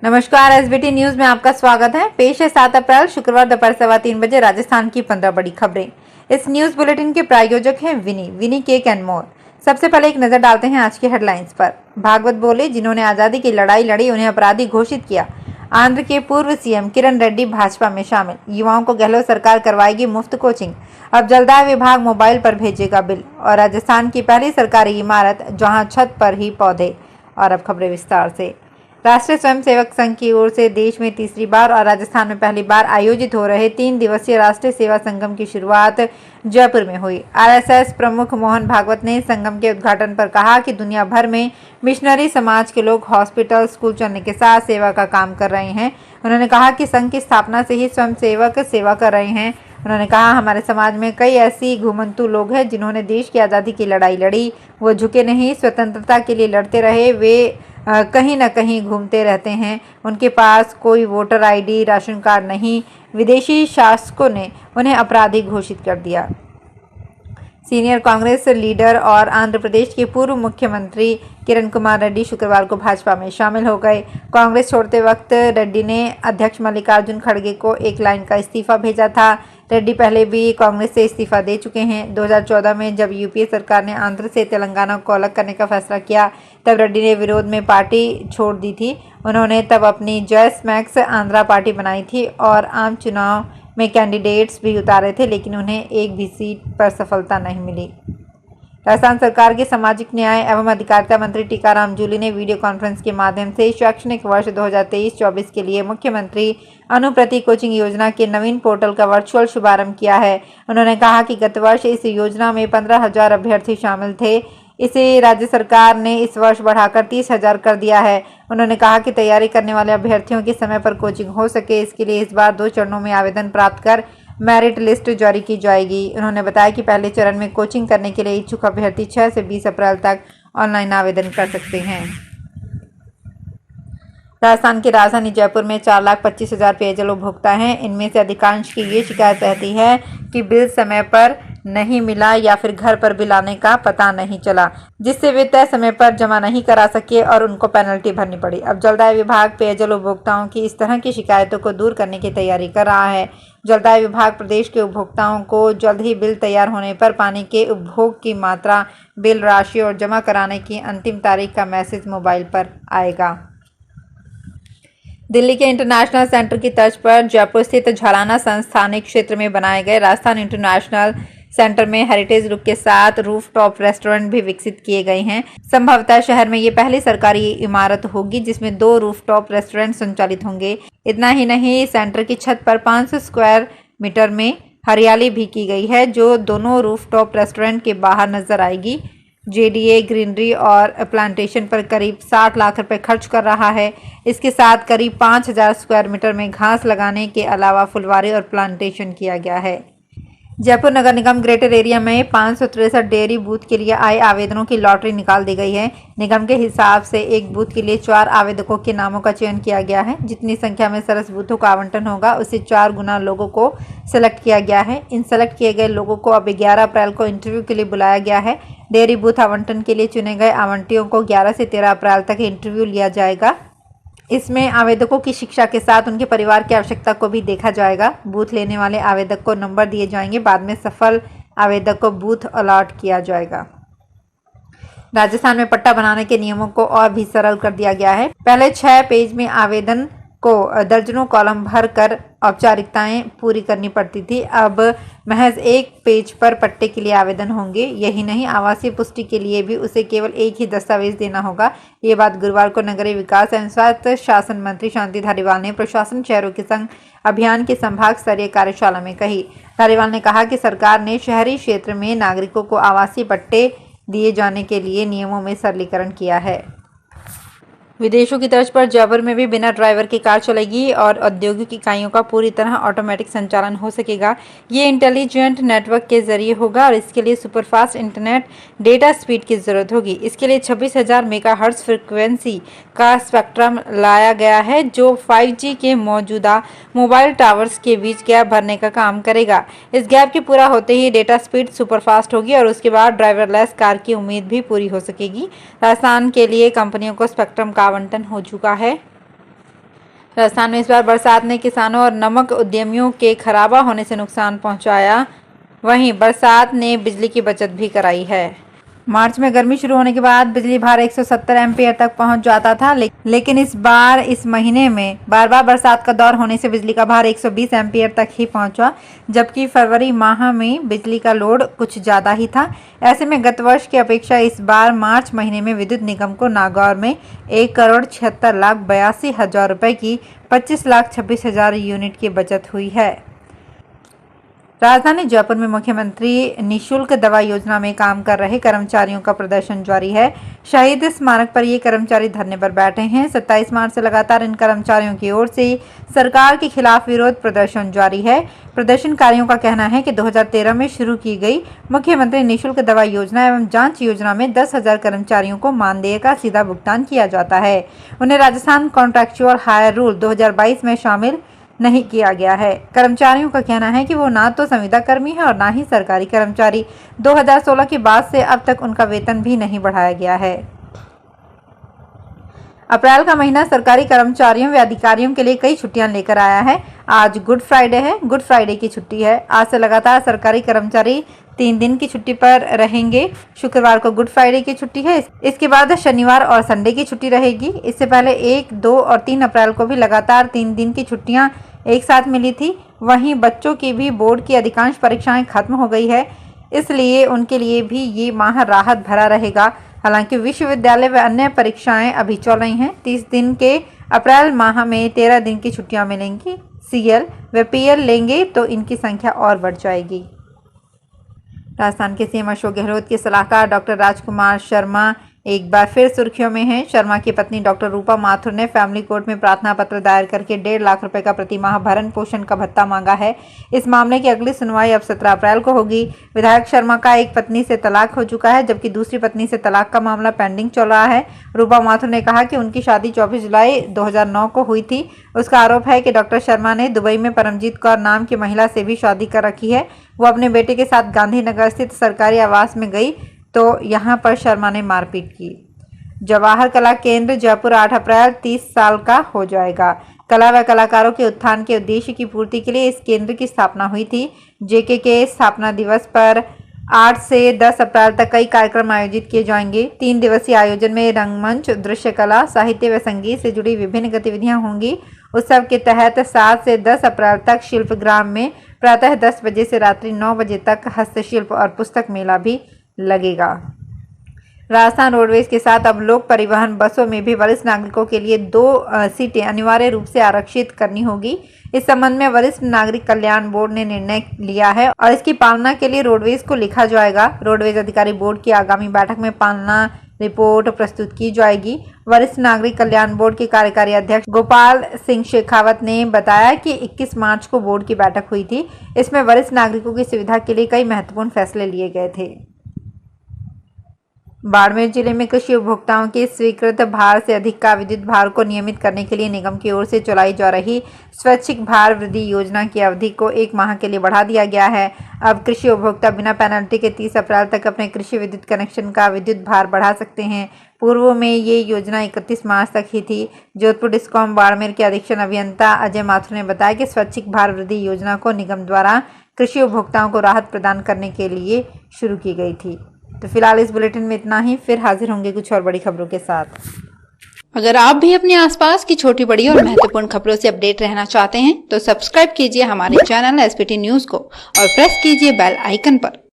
नमस्कार, SBT news में आपका स्वागत है। पेश है 7 अप्रैल शुक्रवार दोपहर 3:15 राजस्थान की 15 बड़ी खबरें। इस न्यूज बुलेटिन के प्रायोजक हैं विनी केक एंड मोर। सबसे पहले एक नजर डालते हैं आज की हेडलाइंस पर। भागवत बोले, जिन्होंने आजादी की लड़ाई लड़ी उन्हें अपराधी घोषित किया। आंध्र के पूर्व सीएम किरण रेड्डी भाजपा में शामिल। युवाओं को गहलोत सरकार करवाएगी मुफ्त कोचिंग। अब जलदाय विभाग मोबाइल पर भेजेगा बिल। और राजस्थान की पहली सरकारी इमारत जहां छत पर ही पौधे। और अब खबरें विस्तार से। राष्ट्रीय स्वयंसेवक संघ की ओर से देश में तीसरी बार और राजस्थान में पहली बार आयोजित हो रहे 3 दिवसीय राष्ट्रीय सेवा संगम की शुरुआत जयपुर में हुई। आरएसएस प्रमुख मोहन भागवत ने संगम के उद्घाटन पर कहा कि दुनिया भर में मिशनरी समाज के लोग हॉस्पिटल, स्कूल चलने के साथ सेवा का काम कर रहे हैं। उन्होंने कहा कि संघ की स्थापना से ही स्वयंसेवक सेवा कर रहे हैं। उन्होंने कहा, हमारे समाज में कई ऐसी घुमंतू लोग हैं जिन्होंने देश की आज़ादी की लड़ाई लड़ी। वो झुके नहीं, स्वतंत्रता के लिए लड़ते रहे। वे कहीं न कहीं घूमते रहते हैं। उनके पास कोई वोटर आईडी, राशन कार्ड नहीं। विदेशी शासकों ने उन्हें अपराधी घोषित कर दिया। सीनियर कांग्रेस लीडर और आंध्र प्रदेश के पूर्व मुख्यमंत्री किरण कुमार रेड्डी शुक्रवार को भाजपा में शामिल हो गए। कांग्रेस छोड़ते वक्त रेड्डी ने अध्यक्ष मल्लिकार्जुन खड़गे को एक लाइन का इस्तीफा भेजा था। रेड्डी पहले भी कांग्रेस से इस्तीफा दे चुके हैं। 2014 में जब यूपीए सरकार ने आंध्र से तेलंगाना को अलग करने का फैसला किया, तब रेड्डी ने विरोध में पार्टी छोड़ दी थी। उन्होंने तब अपनी जॉयस मैक्स आंध्रा पार्टी बनाई थी और आम चुनाव में कैंडिडेट्स भी उतारे थे, लेकिन उन्हें एक भी सीट पर सफलता नहीं मिली। राजस्थान सरकार के सामाजिक न्याय एवं अधिकारिता मंत्री टीकाराम जूली ने वीडियो कॉन्फ्रेंस के माध्यम से शैक्षणिक वर्ष 2023-24 के लिए मुख्यमंत्री अनुप्रति कोचिंग योजना के नवीन पोर्टल का वर्चुअल शुभारंभ किया है। उन्होंने कहा कि गत वर्ष इस योजना में 15,000 अभ्यर्थी शामिल थे। इसे राज्य सरकार ने इस वर्ष बढ़ाकर 30,000 कर दिया है। उन्होंने कहा कि तैयारी करने वाले अभ्यर्थियों की समय पर कोचिंग हो सके, इसके लिए इस बार 2 चरणों में आवेदन प्राप्त कर मेरिट लिस्ट जारी की जाएगी। उन्होंने बताया कि पहले चरण में कोचिंग करने के लिए इच्छुक अभ्यर्थी 6 से 20 अप्रैल तक ऑनलाइन आवेदन कर सकते हैं। राजस्थान की राजधानी जयपुर में 4,25,000 पेयजल उपभोक्ता हैं। इनमें से अधिकांश की ये शिकायत रहती है कि बिल समय पर नहीं मिला या फिर घर पर बिल आने का पता नहीं चला, जिससे वे तय समय पर जमा नहीं करा सके और उनको पेनल्टी भरनी पड़ी। अब जलदाय विभाग पेयजल उपभोक्ताओं की इस तरह की शिकायतों को दूर करने की तैयारी कर रहा है। जलदाय विभाग प्रदेश के उपभोक्ताओं को जल्द ही बिल तैयार होने पर पानी के उपभोग की मात्रा, बिल राशि और जमा कराने की अंतिम तारीख का मैसेज मोबाइल पर आएगा। दिल्ली के इंटरनेशनल सेंटर की तर्ज पर जयपुर स्थित झालाना संस्थानिक क्षेत्र में बनाए गए राजस्थान इंटरनेशनल सेंटर में हेरिटेज लुक के साथ रूफटॉप रेस्टोरेंट भी विकसित किए गए हैं। संभवतः शहर में ये पहली सरकारी इमारत होगी जिसमें 2 रूफटॉप रेस्टोरेंट संचालित होंगे। इतना ही नहीं, सेंटर की छत पर 500 स्क्वायर मीटर में हरियाली भी की गई है, जो दोनों रूफटॉप रेस्टोरेंट के बाहर नजर आएगी। जेडीए ग्रीनरी और प्लांटेशन पर करीब 60 लाख रुपए खर्च कर रहा है। इसके साथ करीब 5,000 स्क्वायर मीटर में घास लगाने के अलावा फुलवारी और प्लांटेशन किया गया है। जयपुर नगर निगम ग्रेटर एरिया में 563 डेयरी बूथ के लिए आए आवेदनों की लॉटरी निकाल दी गई है। निगम के हिसाब से एक बूथ के लिए 4 आवेदकों के नामों का चयन किया गया है। जितनी संख्या में सरस बूथों का आवंटन होगा, उससे 4 गुना लोगों को सिलेक्ट किया गया है। इन सेलेक्ट किए गए लोगों को अब 11 अप्रैल को इंटरव्यू के लिए बुलाया गया है। डेयरी बूथ आवंटन के लिए चुने गए आवंटियों को 11 से 13 अप्रैल तक इंटरव्यू लिया जाएगा। इसमें आवेदकों की शिक्षा के साथ उनके परिवार की आवश्यकता को भी देखा जाएगा। बूथ लेने वाले आवेदक को नंबर दिए जाएंगे। बाद में सफल आवेदक को बूथ अलॉट किया जाएगा। राजस्थान में पट्टा बनाने के नियमों को और भी सरल कर दिया गया है। पहले 6 पेज में आवेदन को दर्जनों कॉलम भर कर औपचारिकताएं पूरी करनी पड़ती थी। अब महज 1 पेज पर पट्टे के लिए आवेदन होंगे। यही नहीं, आवासीय पुष्टि के लिए भी उसे केवल एक ही दस्तावेज देना होगा। ये बात गुरुवार को नगरीय विकास एवं स्वायत्त शासन मंत्री शांति धारीवाल ने प्रशासन शहरों के संग अभियान की संभाग स्तरीय कार्यशाला में कही। धारीवाल ने कहा कि सरकार ने शहरी क्षेत्र में नागरिकों को आवासीय पट्टे दिए जाने के लिए नियमों में सरलीकरण किया है। विदेशों की तर्ज पर जयपुर में भी बिना ड्राइवर की कार चलेगी और औद्योगिक इकाइयों का पूरी तरह ऑटोमेटिक संचालन हो सकेगा। ये इंटेलिजेंट नेटवर्क के जरिए होगा और इसके लिए सुपरफास्ट इंटरनेट डेटा स्पीड की जरूरत होगी। इसके लिए 26,000 मेगाहर्ट्ज फ्रिक्वेंसी का स्पेक्ट्रम लाया गया है, जो 5G के मौजूदा मोबाइल टावर्स के बीच गैप भरने का काम करेगा। इस गैप के पूरा होते ही डेटा स्पीड सुपरफास्ट होगी और उसके बाद ड्राइवरलेस कार की उम्मीद भी पूरी हो सकेगी। राजस्थान के लिए कंपनियों को स्पेक्ट्रम का आवंटन हो चुका है। राजस्थान में इस बार बरसात ने किसानों और नमक उद्यमियों के खराबा होने से नुकसान पहुंचाया। वहीं बरसात ने बिजली की बचत भी कराई है। मार्च में गर्मी शुरू होने के बाद बिजली भार 170 एम्पीयर तक पहुंच जाता था, लेकिन इस बार इस महीने में बार बार बरसात का दौर होने से बिजली का भार 120 एम्पीयर तक ही पहुंचा, जबकि फरवरी माह में बिजली का लोड कुछ ज्यादा ही था। ऐसे में गत वर्ष की अपेक्षा इस बार मार्च महीने में विद्युत निगम को नागौर में 1,76,82,000 रुपए की 25,26,000 यूनिट की बचत हुई है। राजधानी जयपुर में मुख्यमंत्री निःशुल्क दवा योजना में काम कर रहे कर्मचारियों का प्रदर्शन जारी है। शहीद स्मारक पर ये कर्मचारी धरने पर बैठे हैं। 27 मार्च से लगातार इन कर्मचारियों की ओर से सरकार के खिलाफ विरोध प्रदर्शन जारी है। प्रदर्शनकारियों का कहना है कि 2013 में शुरू की गई मुख्यमंत्री निःशुल्क दवा योजना एवं जांच योजना में 10,000 कर्मचारियों को मानदेय का सीधा भुगतान किया जाता है। उन्हें राजस्थान कॉन्ट्रैक्चुअल हायर रूल 2022 में शामिल नहीं किया गया है। कर्मचारियों का कहना है कि वो ना तो संविदा कर्मी है और ना ही सरकारी कर्मचारी। 2016 के बाद से अब तक उनका वेतन भी नहीं बढ़ाया गया है। अप्रैल का महीना सरकारी कर्मचारियों व अधिकारियों के लिए कई छुट्टियां लेकर आया है। आज गुड फ्राइडे है, गुड फ्राइडे की छुट्टी है। आज से लगातार सरकारी कर्मचारी 3 दिन की छुट्टी पर रहेंगे। शुक्रवार को गुड फ्राइडे की छुट्टी है, इसके बाद शनिवार और संडे की छुट्टी रहेगी। इससे पहले 1, 2 और 3 अप्रैल को भी लगातार 3 दिन की छुट्टियां एक साथ मिली थी। वहीं बच्चों की भी बोर्ड की अधिकांश परीक्षाएं खत्म हो गई है, इसलिए उनके लिए भी ये माह राहत भरा रहेगा। हालांकि विश्वविद्यालय व अन्य परीक्षाएं अभी चल रही हैं। 30 दिन के अप्रैल माह में 13 दिन की छुट्टियां मिलेंगी। सीएल व पीएल लेंगे तो इनकी संख्या और बढ़ जाएगी। राजस्थान के सीएम अशोक गहलोत के सलाहकार डॉक्टर राजकुमार शर्मा एक बार फिर सुर्खियों में हैं। शर्मा की पत्नी डॉक्टर रूपा माथुर ने फैमिली कोर्ट में प्रार्थना पत्र दायर करके 1.5 लाख रुपए का प्रतिमाह भरण पोषण का भत्ता मांगा है। इस मामले की अगली सुनवाई अब 17 अप्रैल को होगी। विधायक शर्मा का एक पत्नी से तलाक हो चुका है, जबकि दूसरी पत्नी से तलाक का मामला पेंडिंग चल रहा है। रूपा माथुर ने कहा कि उनकी शादी 24 जुलाई 2009 को हुई थी। उसका आरोप है कि डॉक्टर शर्मा ने दुबई में परमजीत कौर नाम की महिला से भी शादी कर रखी है। वो अपने बेटे के साथ गांधीनगर स्थित सरकारी आवास में गई तो यहां पर शर्मा ने मारपीट की। जवाहर कला केंद्र जयपुर 8 अप्रैल 30 साल का हो जाएगा। कला व कलाकारों के उत्थान के उद्देश्य की पूर्ति के लिए इस केंद्र की स्थापना हुई थी। जेके के स्थापना दिवस पर 8 से 10 अप्रैल तक कई कार्यक्रम आयोजित किए जाएंगे। 3 दिवसीय आयोजन में रंगमंच, दृश्य कला, साहित्य व संगीत से जुड़ी विभिन्न गतिविधियां होंगी। उत्सव के तहत 7 से 10 अप्रैल तक शिल्पग्राम में प्रातः 10 बजे से रात्रि 9 बजे तक हस्तशिल्प और पुस्तक मेला भी लगेगा। राजस्थान रोडवेज के साथ अब लोक परिवहन बसों में भी वरिष्ठ नागरिकों के लिए 2 सीटें अनिवार्य रूप से आरक्षित करनी होगी। इस संबंध में वरिष्ठ नागरिक कल्याण बोर्ड ने निर्णय लिया है और इसकी पालना के लिए रोडवेज को लिखा जाएगा। रोडवेज अधिकारी बोर्ड की आगामी बैठक में पालना रिपोर्ट प्रस्तुत की जाएगी। वरिष्ठ नागरिक कल्याण बोर्ड के कार्यकारी अध्यक्ष गोपाल सिंह शेखावत ने बताया कि 21 मार्च को बोर्ड की बैठक हुई थी। इसमें वरिष्ठ नागरिकों की सुविधा के लिए कई महत्वपूर्ण फैसले लिए गए थे। बाड़मेर जिले में कृषि उपभोक्ताओं के स्वीकृत भार से अधिक का विद्युत भार को नियमित करने के लिए निगम की ओर से चलाई जा रही स्वैच्छिक भार वृद्धि योजना की अवधि को 1 माह के लिए बढ़ा दिया गया है। अब कृषि उपभोक्ता बिना पेनल्टी के 30 अप्रैल तक अपने कृषि विद्युत कनेक्शन का विद्युत भार बढ़ा सकते हैं। पूर्व में ये योजना 31 मार्च तक ही थी। जोधपुर डिस्कॉम बाड़मेर के अधीक्षण अभियंता अजय माथुर ने बताया कि स्वैच्छिक भार वृद्धि योजना को निगम द्वारा कृषि उपभोक्ताओं को राहत प्रदान करने के लिए शुरू की गई थी। तो फिलहाल इस बुलेटिन में इतना ही। फिर हाजिर होंगे कुछ और बड़ी खबरों के साथ। अगर आप भी अपने आसपास की छोटी बड़ी और महत्वपूर्ण खबरों से अपडेट रहना चाहते हैं तो सब्सक्राइब कीजिए हमारे चैनल एसपीटी न्यूज को और प्रेस कीजिए बेल आइकन पर।